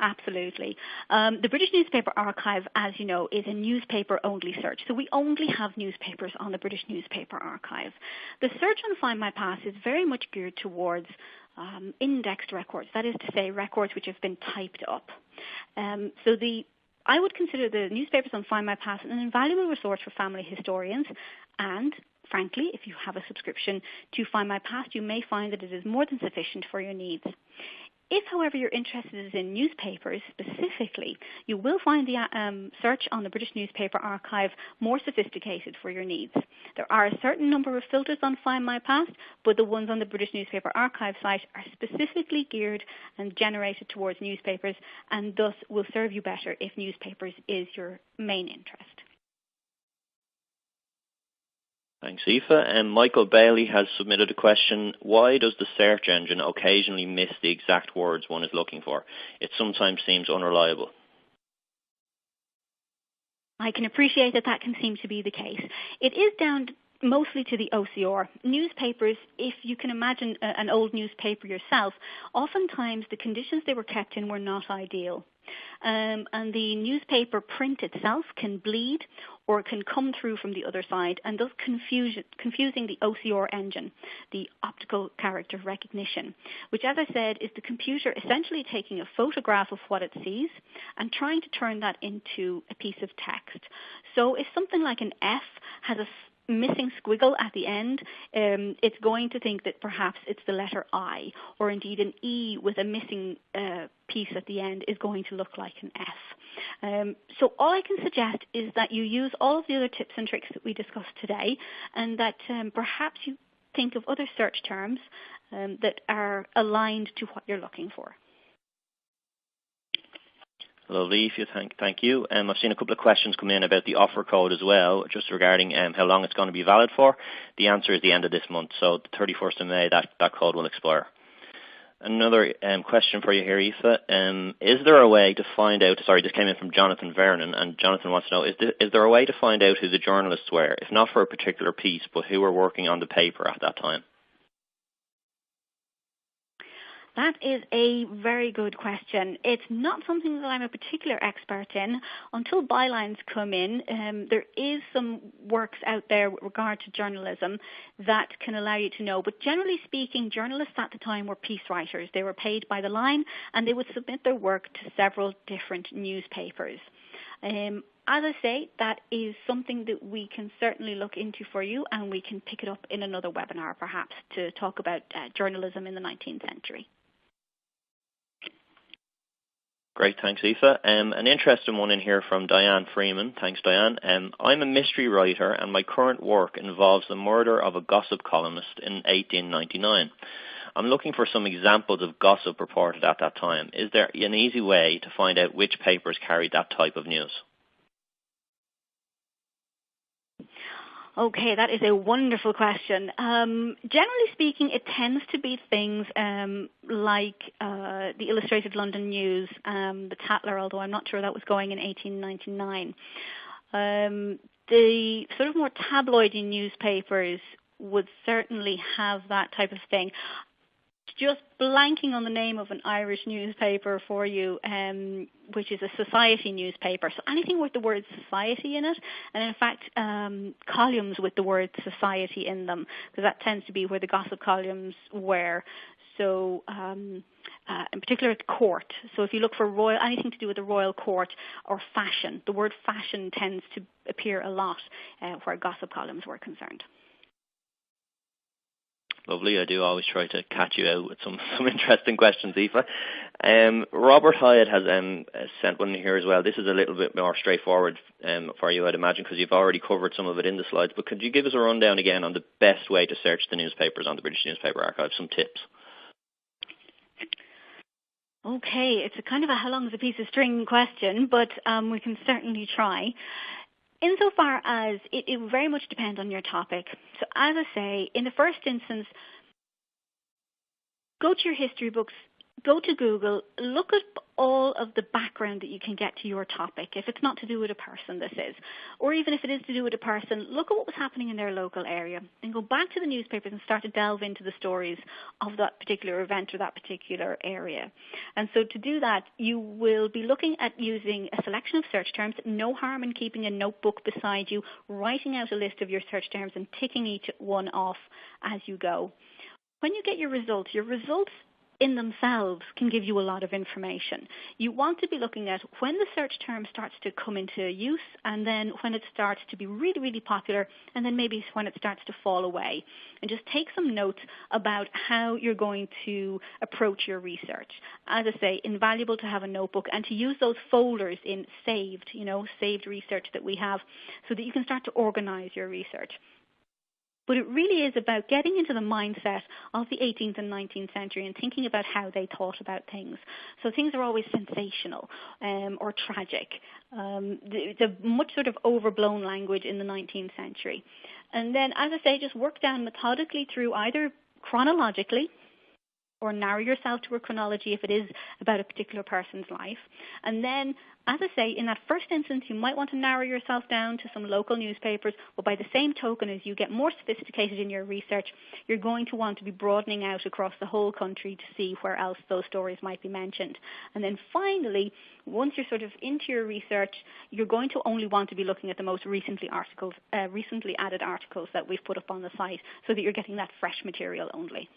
Absolutely. The British Newspaper Archive, as you know, is a newspaper-only search. So we only have newspapers on the British Newspaper Archive. The search on Find My Past is very much geared towards indexed records, that is to say records which have been typed up. I would consider the newspapers on Find My Past an invaluable resource for family historians, and frankly, if you have a subscription to Find My Past, you may find that it is more than sufficient for your needs. If, however, you're interested in newspapers specifically, you will find the search on the British Newspaper Archive more sophisticated for your needs. There are a certain number of filters on Find My Past, but the ones on the British Newspaper Archive site are specifically geared and generated towards newspapers, and thus will serve you better if newspapers is your main interest. Thanks, Aoife. And Michael Bailey has submitted a question. Why does the search engine occasionally miss the exact words one is looking for? It sometimes seems unreliable. I can appreciate that can seem to be the case. It is down mostly to the OCR. Newspapers, if you can imagine an old newspaper yourself, oftentimes the conditions they were kept in were not ideal. And the newspaper print itself can bleed or can come through from the other side, and thus confusing the OCR engine, the optical character recognition, which, as I said, is the computer essentially taking a photograph of what it sees and trying to turn that into a piece of text. So if something like an F has a missing squiggle at the end, it's going to think that perhaps it's the letter I, or indeed an E with a missing piece at the end is going to look like an F. So all I can suggest is that you use all of the other tips and tricks that we discussed today, and that perhaps you think of other search terms that are aligned to what you're looking for. Lovely, thank you. I've seen a couple of questions come in about the offer code as well, just regarding how long it's going to be valid for. The answer is the end of this month, so the 31st of May, that code will expire. Another question for you here, Aoife. Is there a way to find out, sorry, this came in from Jonathan Vernon, and Jonathan wants to know, is there a way to find out who the journalists were, if not for a particular piece, but who were working on the paper at that time? That is a very good question. It's not something that I'm a particular expert in. Until bylines come in, there is some works out there with regard to journalism that can allow you to know. But generally speaking, journalists at the time were piece writers. They were paid by the line, and they would submit their work to several different newspapers. As I say, that is something that we can certainly look into for you, and we can pick it up in another webinar perhaps to talk about journalism in the 19th century. Great, thanks Aoife. An interesting one in here from Diane Freeman. Thanks, Diane. I'm a mystery writer, and my current work involves the murder of a gossip columnist in 1899. I'm looking for some examples of gossip reported at that time. Is there an easy way to find out which papers carried that type of news? Okay, that is a wonderful question. Generally speaking, it tends to be things like the Illustrated London News, the Tatler, although I'm not sure that was going in 1899. The sort of more tabloidy newspapers would certainly have that type of thing. just blanking on the name of an Irish newspaper for you, which is a society newspaper. So anything with the word society in it, and in fact columns with the word society in them, because that tends to be where the gossip columns were. So in particular at court. So if you look for anything to do with the royal court or fashion, the word fashion tends to appear a lot where gossip columns were concerned. Lovely. I do always try to catch you out with some interesting questions, Aoife. Robert Hyatt has sent one here as well. This is a little bit more straightforward for you, I'd imagine, because you've already covered some of it in the slides. But could you give us a rundown again on the best way to search the newspapers on the British Newspaper Archive, some tips? Okay, it's a kind of a how long is a piece of string question, but we can certainly try. Insofar as it very much depends on your topic. So as I say, in the first instance, go to your history books, go to Google, look at all of the background that you can get to your topic, if it's not to do with a person, this is. Or even if it is to do with a person, look at what was happening in their local area and go back to the newspapers and start to delve into the stories of that particular event or that particular area. And so to do that, you will be looking at using a selection of search terms. No harm in keeping a notebook beside you, writing out a list of your search terms and ticking each one off as you go. When you get your results in themselves can give you a lot of information. You want to be looking at when the search term starts to come into use, and then when it starts to be really, really popular, and then maybe when it starts to fall away. And just take some notes about how you're going to approach your research. As I say, invaluable to have a notebook and to use those folders in saved research that we have so that you can start to organize your research. But it really is about getting into the mindset of the 18th and 19th century and thinking about how they thought about things. So things are always sensational or tragic. It's a much sort of overblown language in the 19th century. And then, as I say, just work down methodically through either chronologically, or narrow yourself to a chronology if it is about a particular person's life. And then, as I say, in that first instance, you might want to narrow yourself down to some local newspapers, but by the same token, as you get more sophisticated in your research, you're going to want to be broadening out across the whole country to see where else those stories might be mentioned. And then finally, once you're sort of into your research, you're going to only want to be looking at the most recently added articles that we've put up on the site so that you're getting that fresh material only.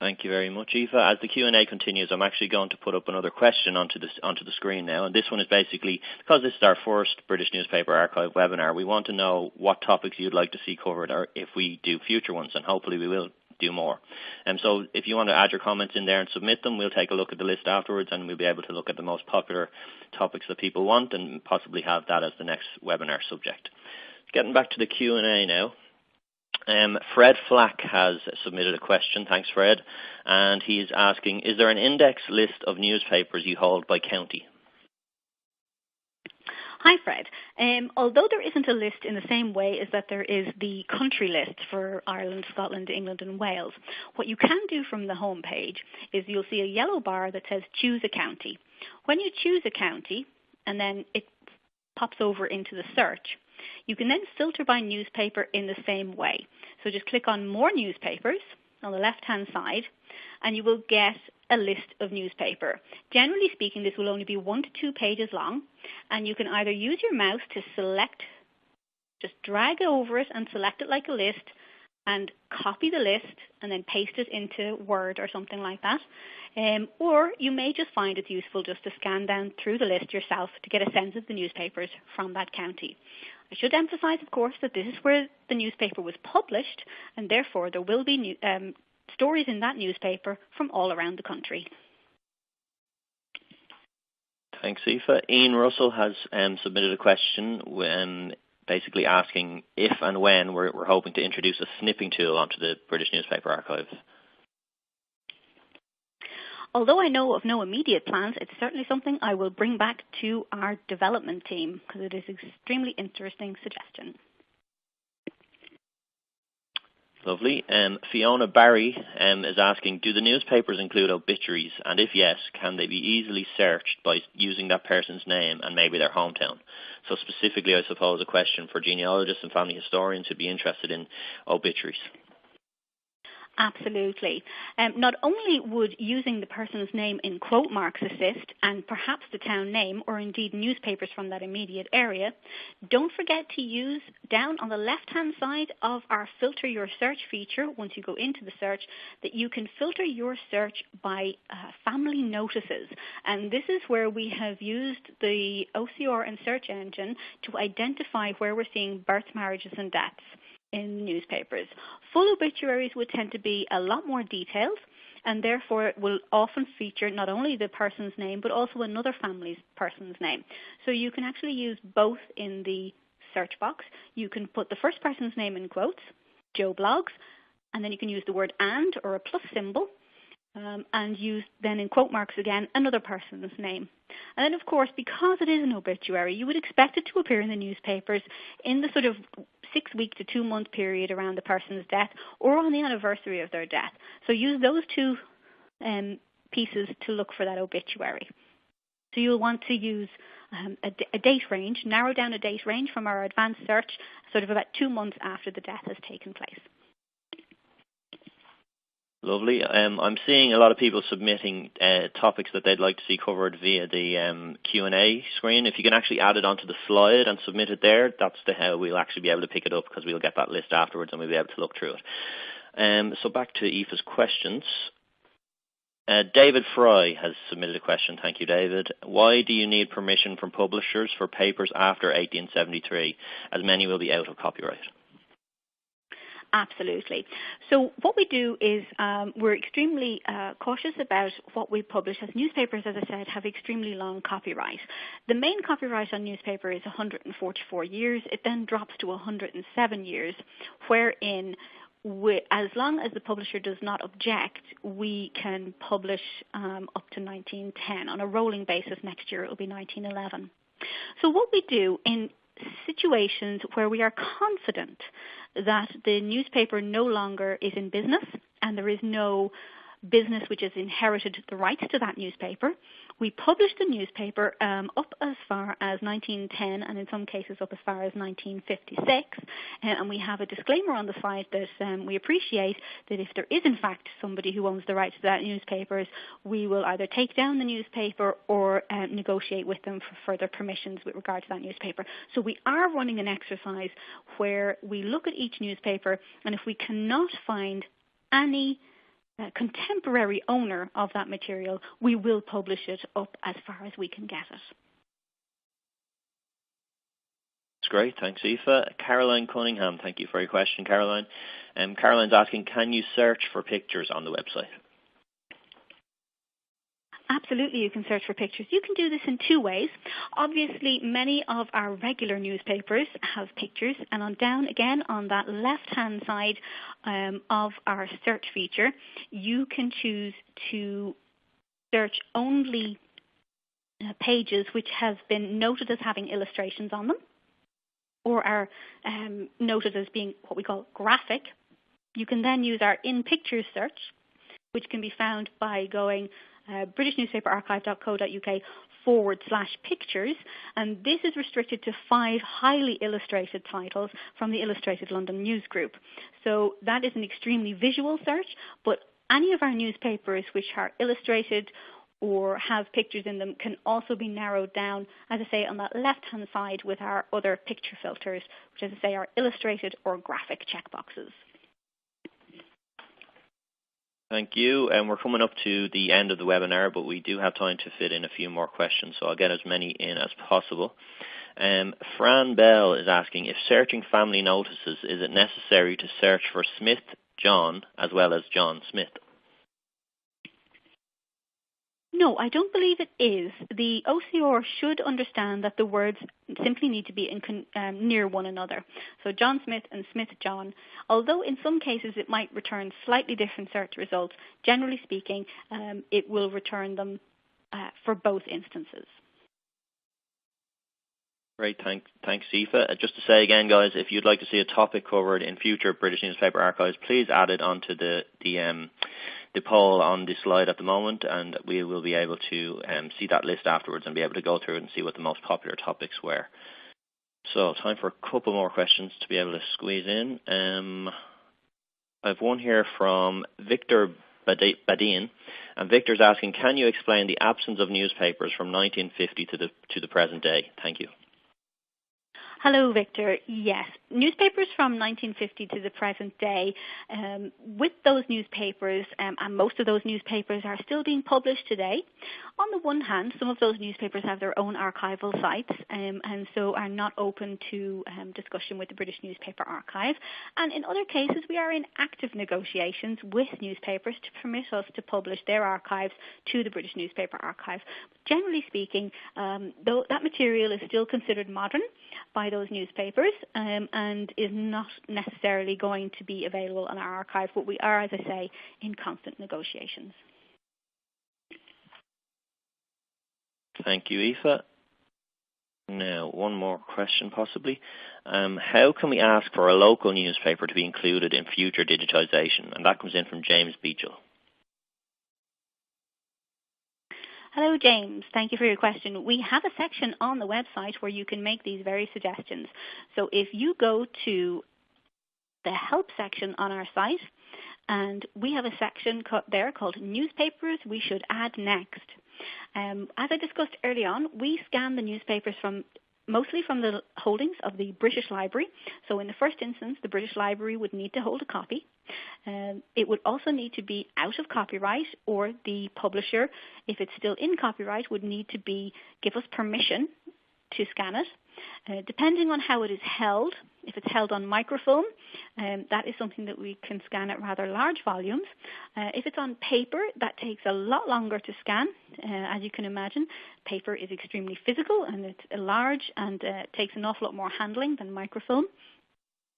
Thank you very much, Aoife. As the Q&A continues, I'm actually going to put up another question onto the screen now. And this one is basically, because this is our first British Newspaper Archive webinar, we want to know what topics you'd like to see covered, or if we do future ones, and hopefully we will do more. So if you want to add your comments in there and submit them, we'll take a look at the list afterwards, and we'll be able to look at the most popular topics that people want and possibly have that as the next webinar subject. Getting back to the Q&A now. Fred Flack has submitted a question. Thanks, Fred. And he's asking, is there an index list of newspapers you hold by county? Hi, Fred. Although there isn't a list in the same way as that there is the country list for Ireland, Scotland, England and Wales, what you can do from the home page is you'll see a yellow bar that says choose a county. When you choose a county and then it pops over into the search, you can then filter by newspaper in the same way. So just click on more newspapers on the left-hand side and you will get a list of newspaper. Generally speaking, this will only be 1 to 2 pages long, and you can either use your mouse to select, just drag over it and select it like a list and copy the list and then paste it into Word or something like that. Or you may just find it useful just to scan down through the list yourself to get a sense of the newspapers from that county. I should emphasize, of course, that this is where the newspaper was published, and therefore there will be stories in that newspaper from all around the country. Thanks, Aoife. Ian Russell has submitted a question basically asking if and when we're hoping to introduce a snipping tool onto the British Newspaper Archive. Although I know of no immediate plans, it's certainly something I will bring back to our development team because it is an extremely interesting suggestion. Lovely. Fiona Barry is asking, do the newspapers include obituaries? And if yes, can they be easily searched by using that person's name and maybe their hometown? So specifically, I suppose, a question for genealogists and family historians who'd be interested in obituaries. Absolutely. Not only would using the person's name in quote marks assist, and perhaps the town name, or indeed newspapers from that immediate area, don't forget to use down on the left-hand side of our Filter Your Search feature, once you go into the search, that you can filter your search by family notices. And this is where we have used the OCR and search engine to identify where we're seeing births, marriages, and deaths in newspapers. Full obituaries would tend to be a lot more detailed, and therefore it will often feature not only the person's name but also another family's person's name. So you can actually use both in the search box. You can put the first person's name in quotes, Joe Blogs, and then you can use the word and or a plus symbol, and use then in quote marks again another person's name. And then, of course, because it is an obituary, you would expect it to appear in the newspapers in the sort of 6-week to 2-month period around the person's death or on the anniversary of their death. So use those two pieces to look for that obituary. So you'll want to use a date range, narrow down a date range from our advanced search, sort of about 2 months after the death has taken place. Lovely. I'm seeing a lot of people submitting topics that they'd like to see covered via the Q&A screen. If you can actually add it onto the slide and submit it there, that's how we'll actually be able to pick it up, because we'll get that list afterwards and we'll be able to look through it. So back to Aoife's questions. David Fry has submitted a question. Thank you, David. Why do you need permission from publishers for papers after 1873, as many will be out of copyright? Absolutely. So what we do is we're extremely cautious about what we publish, as newspapers, as I said, have extremely long copyright. The main copyright on newspaper is 144 years. It then drops to 107 years, wherein as long as the publisher does not object, we can publish up to 1910. On a rolling basis, next year it will be 1911. So what we do in situations where we are confident that the newspaper no longer is in business and there is no business which has inherited the rights to that newspaper, we publish the newspaper up as far as 1910 and in some cases up as far as 1956. And we have a disclaimer on the site that we appreciate that if there is in fact somebody who owns the rights to that newspaper, we will either take down the newspaper or negotiate with them for further permissions with regard to that newspaper. So we are running an exercise where we look at each newspaper, and if we cannot find any contemporary owner of that material, we will publish it up as far as we can get it. That's great. Thanks, Aoife. Caroline Cunningham, thank you for your question, Caroline. Caroline's asking, can you search for pictures on the website? Absolutely, you can search for pictures. You can do this in 2 ways. Obviously, many of our regular newspapers have pictures, and on down again on that left-hand side of our search feature, you can choose to search only pages which have been noted as having illustrations on them, or are noted as being what we call graphic. You can then use our in-pictures search, which can be found by going britishNewspaperArchive.co.uk/pictures, and this is restricted to 5 highly illustrated titles from the Illustrated London News Group. So that is an extremely visual search, but any of our newspapers which are illustrated or have pictures in them can also be narrowed down, as I say, on that left-hand side with our other picture filters, which, as I say, are illustrated or graphic checkboxes. Thank you. And we're coming up to the end of the webinar, but we do have time to fit in a few more questions, so I'll get as many in as possible. Fran Bell is asking, if searching family notices, is it necessary to search for Smith John as well as John Smith? No, I don't believe it is. The OCR should understand that the words simply need to be near one another. So John Smith and Smith John, although in some cases it might return slightly different search results, generally speaking, it will return them for both instances. Great, thanks Aoife. Just to say again, guys, if you'd like to see a topic covered in future British Newspaper Archives, please add it onto the poll on the slide at the moment, and we will be able to see that list afterwards and be able to go through it and see what the most popular topics were. So time for a couple more questions to be able to squeeze in. I I have one here from Victor Badian, and Victor's asking, can you explain the absence of newspapers from 1950 to the present day? Thank you. Hello, Victor. Yes, newspapers from 1950 to the present day, with those newspapers, and most of those newspapers are still being published today. On the one hand, some of those newspapers have their own archival sites and so are not open to discussion with the British Newspaper Archive. And in other cases, we are in active negotiations with newspapers to permit us to publish their archives to the British Newspaper Archive. Generally speaking, though that material is still considered modern by those newspapers and is not necessarily going to be available on our archive, but we are, as I say, in constant negotiations. Thank you, Aoife. Now, one more question possibly. How can we ask for a local newspaper to be included in future digitisation? And that comes in from James Beechel. Hello, James. Thank you for your question. We have a section on the website where you can make these very suggestions. So if you go to the help section on our site, and we have a section there called Newspapers We Should Add Next. As I discussed early on, we scan the newspapers mostly from the holdings of the British Library. So in the first instance, the British Library would need to hold a copy. It would also need to be out of copyright, or the publisher, if it's still in copyright, would need to give us permission to scan it. Depending on how it is held, if it's held on microfilm, that is something that we can scan at rather large volumes. If it's on paper, that takes a lot longer to scan. As you can imagine, paper is extremely physical and it's large and takes an awful lot more handling than microfilm.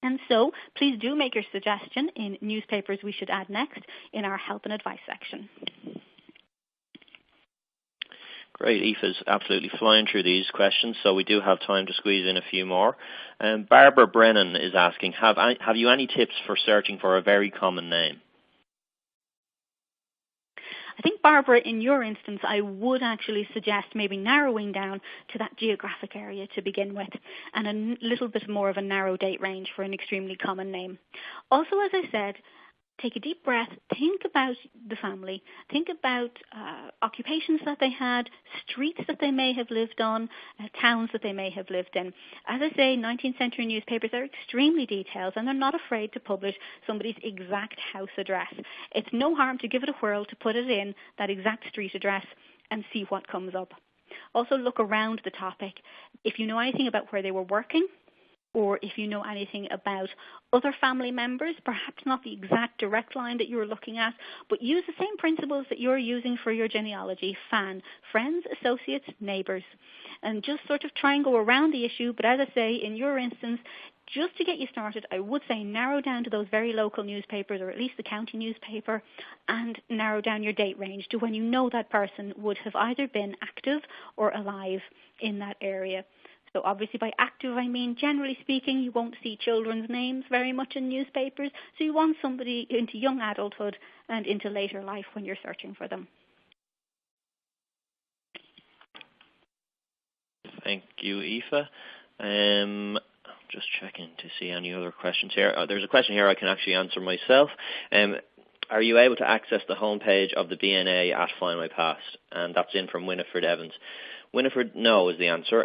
And so please do make your suggestion in Newspapers We Should Add Next in our help and advice section. Great, Aoife's absolutely flying through these questions, so we do have time to squeeze in a few more. Barbara Brennan is asking, have you any tips for searching for a very common name? I think, Barbara, in your instance, I would actually suggest maybe narrowing down to that geographic area to begin with, and a little bit more of a narrow date range for an extremely common name. Also, as I said, take a deep breath, think about the family, think about occupations that they had, streets that they may have lived on, towns that they may have lived in. As I say, 19th century newspapers are extremely detailed and they're not afraid to publish somebody's exact house address. It's no harm to give it a whirl, to put it in that exact street address and see what comes up. Also look around the topic. If you know anything about where they were working, or if you know anything about other family members, perhaps not the exact direct line that you're looking at, but use the same principles that you're using for your genealogy. FAN, friends, associates, neighbours. And just sort of try and go around the issue, but as I say, in your instance, just to get you started, I would say narrow down to those very local newspapers, or at least the county newspaper, and narrow down your date range to when you know that person would have either been active or alive in that area. So obviously by active, I mean, generally speaking, you won't see children's names very much in newspapers. So you want somebody into young adulthood and into later life when you're searching for them. Thank you, Aoife. Just checking to see any other questions here. There's a question here I can actually answer myself. Are you able to access the homepage of the BNA at Find My Past? And that's in from Winifred Evans. Winifred, no is the answer.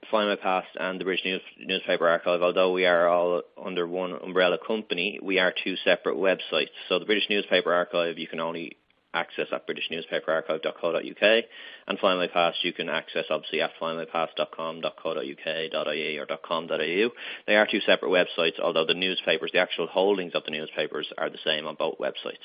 Find My Past and the British Newspaper Archive, although we are all under one umbrella company, we are two separate websites. So the British Newspaper Archive you can only access at britishNewspaperarchive.co.uk, and Find My Past you can access obviously at findmypast.com.co.uk.ie or .com.au. They are two separate websites, although the newspapers, the actual holdings of the newspapers are the same on both websites.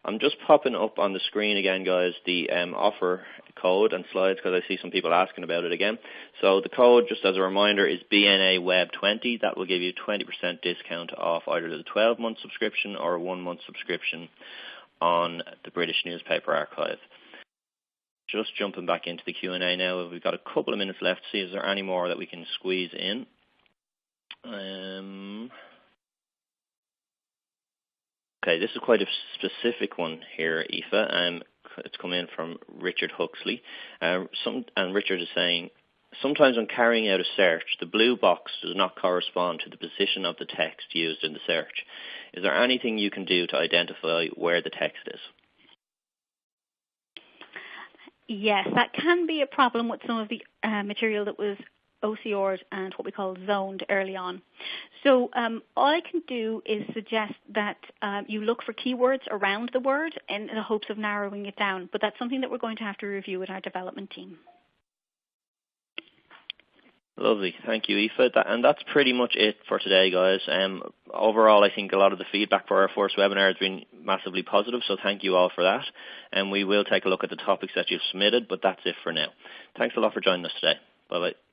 I'm just popping up on the screen again, guys, the offer code and slides, because I see some people asking about it again. So the code, just as a reminder, is BNAWeb20. That will give you 20% discount off either the 12-month subscription or a 1-month subscription on the British Newspaper Archive. Just jumping back into the Q&A now. We've got a couple of minutes left. See if there are any more that we can squeeze in. Okay, this is quite a specific one here, Aoife. It's come in from Richard Huxley. And Richard is saying, Sometimes when carrying out a search, the blue box does not correspond to the position of the text used in the search. Is there anything you can do to identify where the text is? Yes, that can be a problem with some of the material that was OCR'd and what we call zoned early on. So all I can do is suggest that you look for keywords around the word in the hopes of narrowing it down, but that's something that we're going to have to review with our development team. Lovely. Thank you, Aoife. And that's pretty much it for today, guys. Overall, I think a lot of the feedback for our first webinar has been massively positive, so thank you all for that. And we will take a look at the topics that you've submitted, but that's it for now. Thanks a lot for joining us today. Bye-bye.